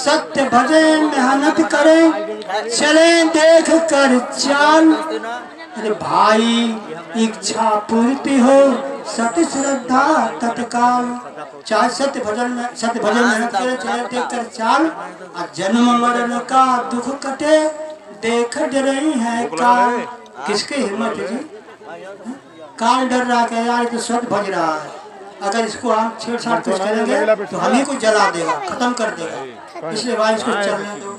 सत्य भजन मेहनत करें, चले देख कर चाल। अरे भाई इच्छा पूर्ति हो, सत्य श्रद्धा तत्काल। चाहे सत्य भजन मेहनत करे, चले देख कर चाल। और जन्म मरण का दुख कटे, देख डरई है काल। किसकी हिम्मत है जी? काल डर रहा है यार, तो सत्य भज रहा है, अगर इसको हम छेड़छाड़ कुछ करेंगे तो हम ही को जला देगा, खत्म कर देगा। इसलिए भाई इसको चलने दो,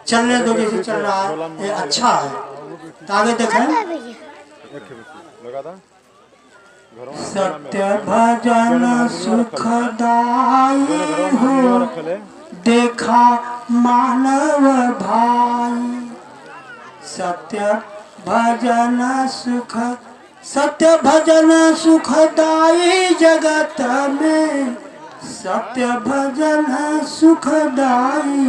चलने दो जैसे चल रहा है, ये अच्छा है। तो आगे देखें, सत्य भजन सुखदाई हो, देखा मानव भाई। सत्य भजन सुखदाई जगत में, सत्य भजन सुखदाई।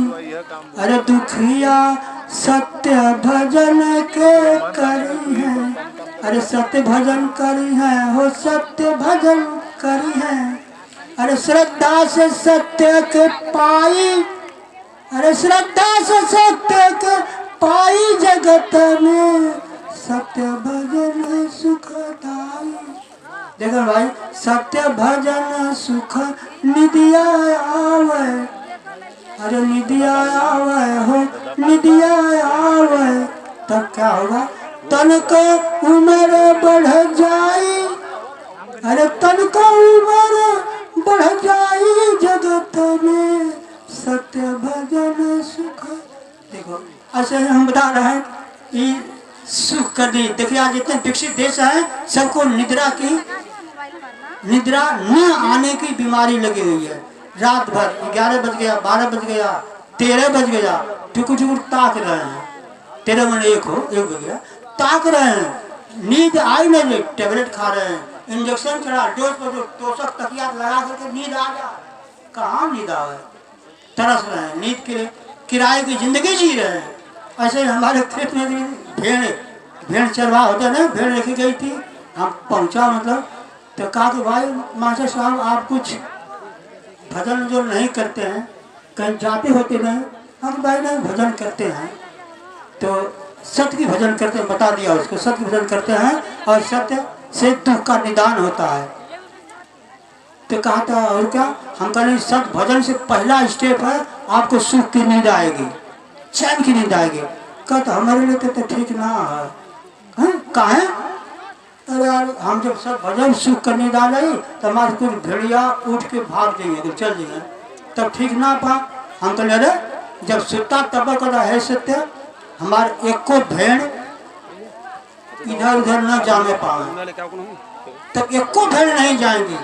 अरे दुखिया सत्य भजन के करी है, अरे सत्य भजन करी है हो, सत्य भजन करी है। अरे श्रद्धा से सत्य के पाई, अरे श्रद्धा से सत्य के पाई जगत में, सत्य भजन सुखदाई। देखो भाई, सत्य भजन सुख निदिया आवे। अरे निदिया आवे हो, निदिया आवे, तब क्या होगा? तन को उम्र बढ़ जाई, अरे तन को उम्र बढ़ जाई जगत में, सत्य भजन सुख। देखो ऐसे हम बता रहे हैं कि सुख कर दी। देखिए आज जितने विकसित देश हैं, सबको निद्रा न आने की बीमारी लगी हुई है। रात भर 11 बज गया, 12 बज गया, 13 बज गया, टुकुर ताक रहे हैं। 13 में 1 बज गया, ताक रहे हैं, नींद आई नहीं, टेबलेट खा रहे हैं, इंजेक्शन चढ़ा, डोज पर तोशक तकिया लगा करके नींद आ जा। कहाँ नींद आवे, तरस रहे हैं, नींद के किराए की जिंदगी जी रहे हैं। ऐसे हमारे खेत में भेड़ चरवा होता ना, भेड़ रखी गई थी, हम पहुंचा मतलब, तो कहा कि भाई मास्टर साहब आप कुछ भजन जो नहीं करते हैं, कहीं जाते होते नहीं? हम भाई नहीं भजन करते हैं, तो सत्य की भजन करते हैं। बता दिया उसको, सत्य भजन करते हैं और सत्य से दुख का निदान होता है। तो कहा था और क्या, हम कहें सत्य भजन से पहला स्टेप है आपको सुख की नींद आएगी, चैन की नींद आएगी। कहता हमारे लिए तो ठीक ना है, कहा? अरे यार हम जब सब भजन सुख कर नींद आ जाए तो हमारे कुछ भेड़िया उठ के भाग जाएंगे, तो चल जाएंगे, तब ठीक ना पा। हम कहने अरे जब सुता तब कदा है सत्य, हमारे एक को भेड़ इधर उधर न जाने पाए, तब एक को भेड़ नहीं जाएंगी।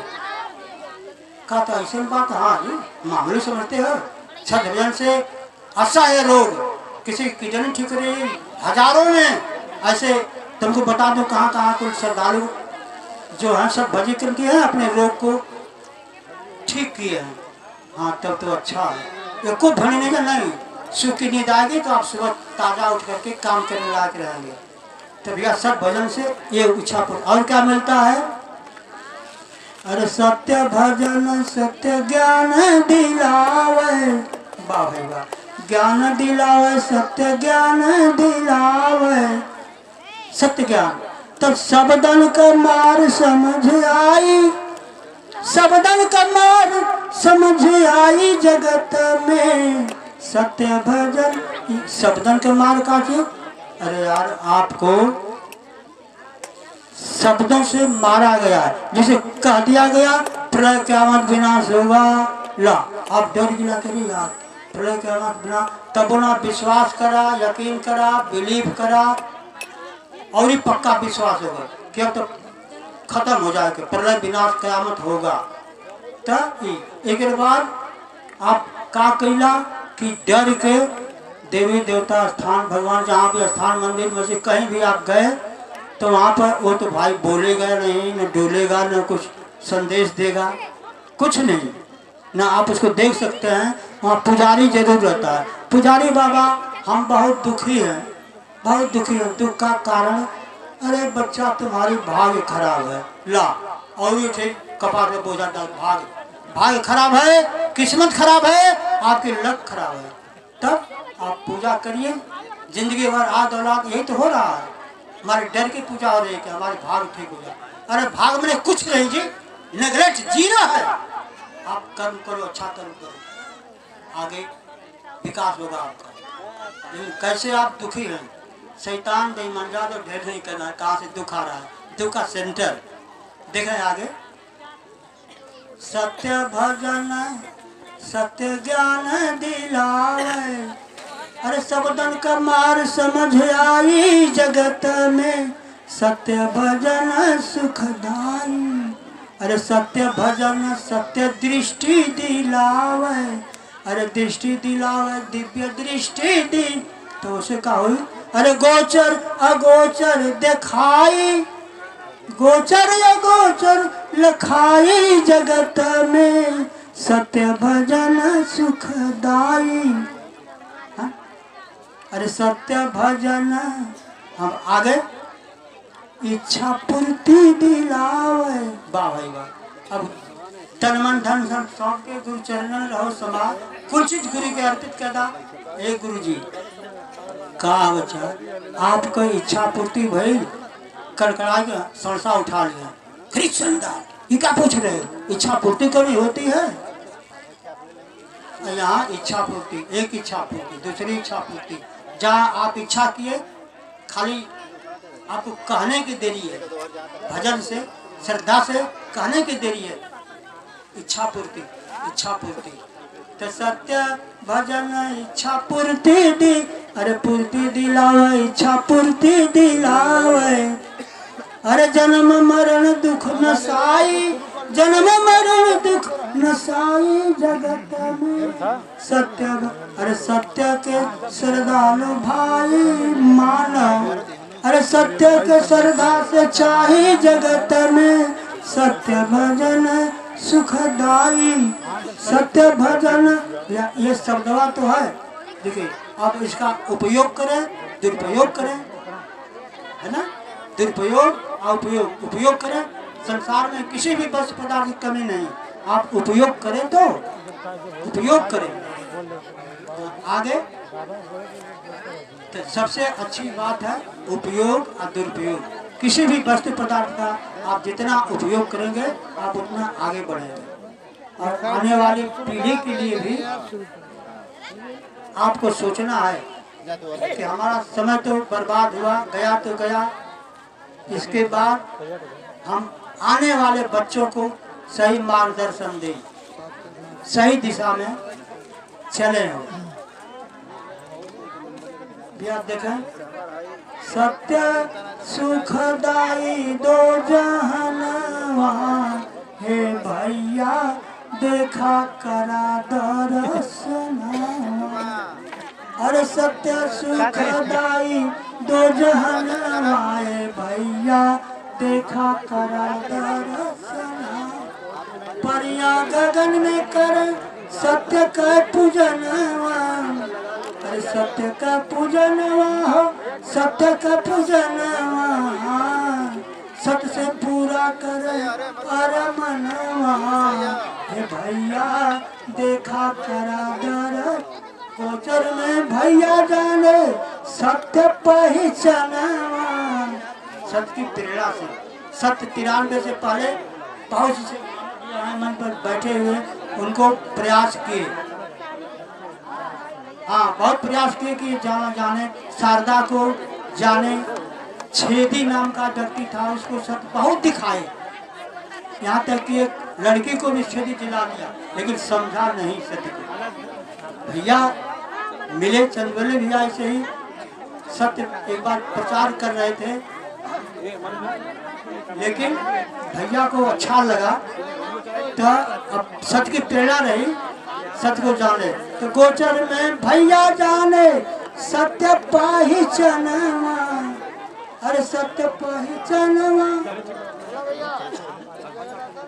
कहता ऐसी बात? हाँ जी, मामूली समझते हो। छठ भजन से असह्य रोग किसी किडनी ठीक रही, हजारों में ऐसे तुमको बता दो कहाँ कहाँ कुछ श्रद्धालु जो है सब भजी करके हैं, अपने रोग को ठीक किए हैं। हाँ तब तो अच्छा है। एक को भणी नहीं नहीं, सुख की नींद आएगी तो आप सुबह ताजा उठ करके काम करने लायक रहेंगे। तो भैया सब भजन से ये इच्छा पर और क्या मिलता है? अरे सत्य भजन सत्य ज्ञान दिलावे, वाह भाई वाह, ज्ञान दिलावे सत्य ज्ञान दिलावे, सत्य ज्ञान। तब सबदन का मार समझ आई, सबदन का मार समझ आई जगत में, सत्य भजन। सबदन का मार का चीज? अरे यार आपको शब्दों से मारा गया है, जैसे कह दिया गया प्रलय क़यामत विनाश होगा, ला आप डर गिला करिए यार, प्रलय क़यामत विनाश, तब ना विश्वास करा, यकीन करा, बिलीव करा और ही पक्का विश्वास होगा कि अब तो खत्म हो जाएगा, प्रलय विनाश क़यामत होगा। तब एक बार आप का कैला कि डर के देवी देवता स्थान, भगवान जहाँ भी स्थान मंदिर में से कहीं भी आप गए तो वहाँ पर वो तो भाई बोलेगा नहीं, न डोलेगा, न कुछ संदेश देगा, कुछ नहीं, ना आप उसको देख सकते हैं। वहाँ पुजारी जरूर रहता है। पुजारी बाबा हम बहुत दुखी हैं, बहुत दुखी हैं। दुख का कारण? अरे बच्चा तुम्हारी भाग्य खराब है, ला और ये ठीक कपार पे बोझा डाल, भाग भाग्य खराब है, किस्मत खराब है, आपके लक खराब है, तब आप पूजा करिए। जिंदगी भर आज औलाद यही तो हो रहा है, हमारे डर की पूजा हो रही है कि हमारे भाग ठीक हो जाए। अरे भाग में कुछ नहीं जी, नेगलेक्ट जीरो है। आप कर्म करो, अच्छा कर्म करो, आगे विकास होगा आपका। लेकिन कैसे आप दुखी हैं, शैतान बेईमान तो ढेर नहीं करना है। कहाँ से दुख आ रहा है, दुख का सेंटर देखें आगे। सत्य भजन सत्य ज्ञान दिलावे, अरे सबदन का मार समझ आई जगत में, सत्य भजन सुखदाई। अरे सत्य भजन सत्य दृष्टि दिलावे, अरे दृष्टि दिलावे दिव्य दृष्टि दी, तो उसे कहा हुई अरे गोचर अगोचर दिखाई, गोचर अगोचर लखाई जगत में, सत्य भजन सुखदाई। अरे सत्य भजन, हम आगे इच्छा पूर्ति दिलावे। वाह भाई वाह। अब तन मन धन सब सौंप के गुरु चरणन रहो समाज, कुछ चीज गुरु के अर्पित करना। एक गुरु जी कहा बच्चा आपको इच्छा पूर्ति भई, कड़कड़ा के सरसा उठा लिया, कृष्णदा ये क्या पूछ रहे हो, इच्छा पूर्ति कभी होती है? यहाँ इच्छा पूर्ति, एक इच्छा पूर्ति, दूसरी इच्छा पूर्ति। जहाँ आप इच्छा किए, खाली आपको कहने की देरी है, भजन से श्रद्धा से कहने की देरी है। इच्छा पूर्ति, इच्छा पूर्ति। तो सत्य भजन इच्छा पूर्ति दी, अरे पूर्ति दिलावे इच्छा पूर्ति दिलावे। अरे जन्म मरण दुख नसाई, जन्म मरण दुख नसाई जगत में, सत्य अरे सत्य के श्रद्धालु भाई मानव, अरे सत्य के श्रद्धा से चाहे जगत में, सत्य भजन सुखदाई। सत्य भजन ये शब्दवा तो है, देखिए आप इसका उपयोग करें, दुरुपयोग करें, है ना, दुरुपयोग और उपयोग। उपयोग करें, संसार में किसी भी वस्तु पदार्थ की कमी नहीं, आप उपयोग करें तो उपयोग करें। आगे तो सबसे अच्छी बात है उपयोग और दुरुपयोग। किसी भी वस्तु पदार्थ का आप जितना उपयोग करेंगे आप उतना आगे बढ़ेंगे, और आने वाली पीढ़ी के लिए भी आपको सोचना है कि हमारा समय तो बर्बाद हुआ, गया तो गया, इसके बाद हम आने वाले बच्चों को सही मार्गदर्शन दें, सही दिशा में चले। भैया देखें, सत्य सुखदाई दो जहनवा, हे भैया देखा करा दर्शनवा। अरे सत्य सुखदाई दो जहनवा, हे भैया देखा करा दर्शनवा। परिया गगन में कर सत्य का पूजनवा, अरे सत्य का पूजनवा हो, सत्य का पूजनवा, सत्य से पूरा करे परमनवा। हे भैया देखा करा दर, गोचर में भैया जाने सत्य पहचानवा। सत्य की प्रेरणा से, सत्य 93 से पहले बहुत से मन पर बैठे हुए उनको प्रयास किए, हाँ बहुत प्रयास किए कि जाने शारदा को जाने। छेदी नाम का व्यक्ति था, उसको सत्य बहुत दिखाए, यहाँ तक कि एक लड़की को भी छेदी दिला दिया, लेकिन समझा नहीं सत्य को। भैया मिले, चंदोले भैया ऐसे ही सत्य एक बार प्रचार कर रहे थे, लेकिन भैया को अच्छा लगा, तो अब सत्य की प्रेरणा रही, सत्य को जाने। तो गोचर में भैया जाने सत्य पहचानवा, अरे सत्य पहचानवा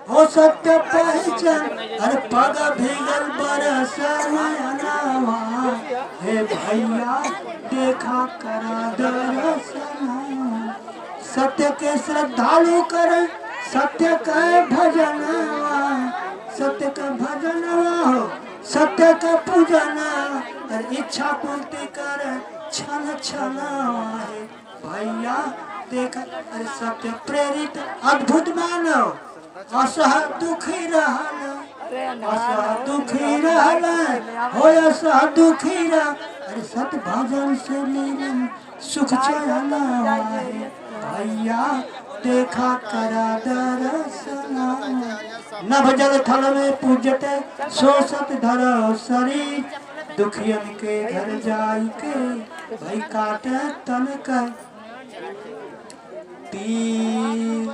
हो, सत्य पहचान। अरे पग भीगल बरसनवा, हे भैया देखा करा दर्शनवा। सत्य के श्रद्धालु कर सत्य के भजनवा, सत्य का भजन हो, सत्य का पूजन, और इच्छा पूर्ति कर छन छन आए। भैया देख, अरे सत्य प्रेरित अद्भुत मानव, असह दुखी रहल, असह दुखी रहल, हो असह दुखी रह। अरे सत्य भजन से लीन सुख चयन आए। भैया देखा करा दर्शना, नभ जल थल में पूजते सो सत धरो शरीर। दुखियन के घर जाई के भाई काटे तन का तीर,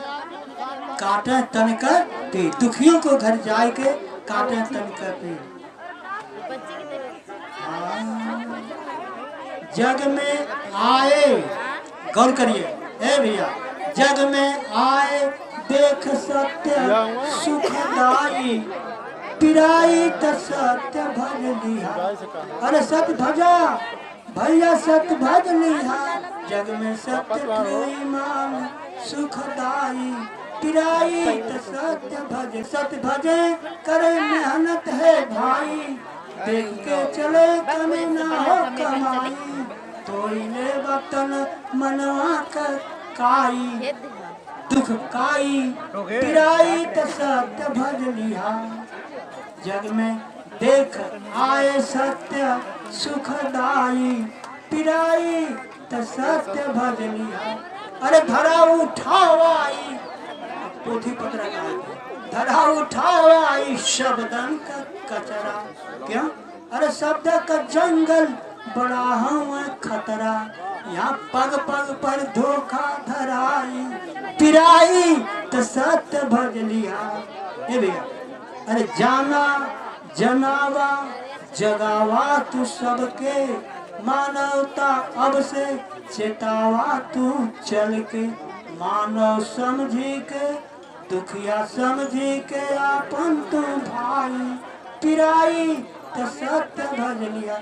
काटे तन का तीर। दुखियों को घर जाए के काटे तन का तीर। जग में आए, गौर करिए ए भैया, जग में आए देख सत्य सुखदाई, पिराई त सत्य भज लिहा। अरे सत्य भजा भैया, सत्य भज लिहा। जग में सत्य प्रेमान सुखदाई, पिराई त सत्य भज। सत्य भजे करे मेहनत है भाई, देख के चले कमी ना हो कमाई। तो ले वतन मनवा कर काई, दुख काई पिराई त सत्य भज लिहा। जग में देख आए सत्य सुखदाई, पिराई त सत्य भज लिहा। अरे धरा उठावाई, पोथी पत्र धरा उठावाई, शब्दन का कचरा। क्या? अरे शब्द का जंगल बड़ा हुआ खतरा, यहाँ पग पग पर धोखा धराई, पिराई तो सत्य भज लिया। ये भैया, अरे जाना जनावा जगावा तू सबके, मानवता अब से चेतावा तू चल के। मानव समझी के दुखिया समझी के, आपन तू भाई, पिराई तो सत्य भज लिया।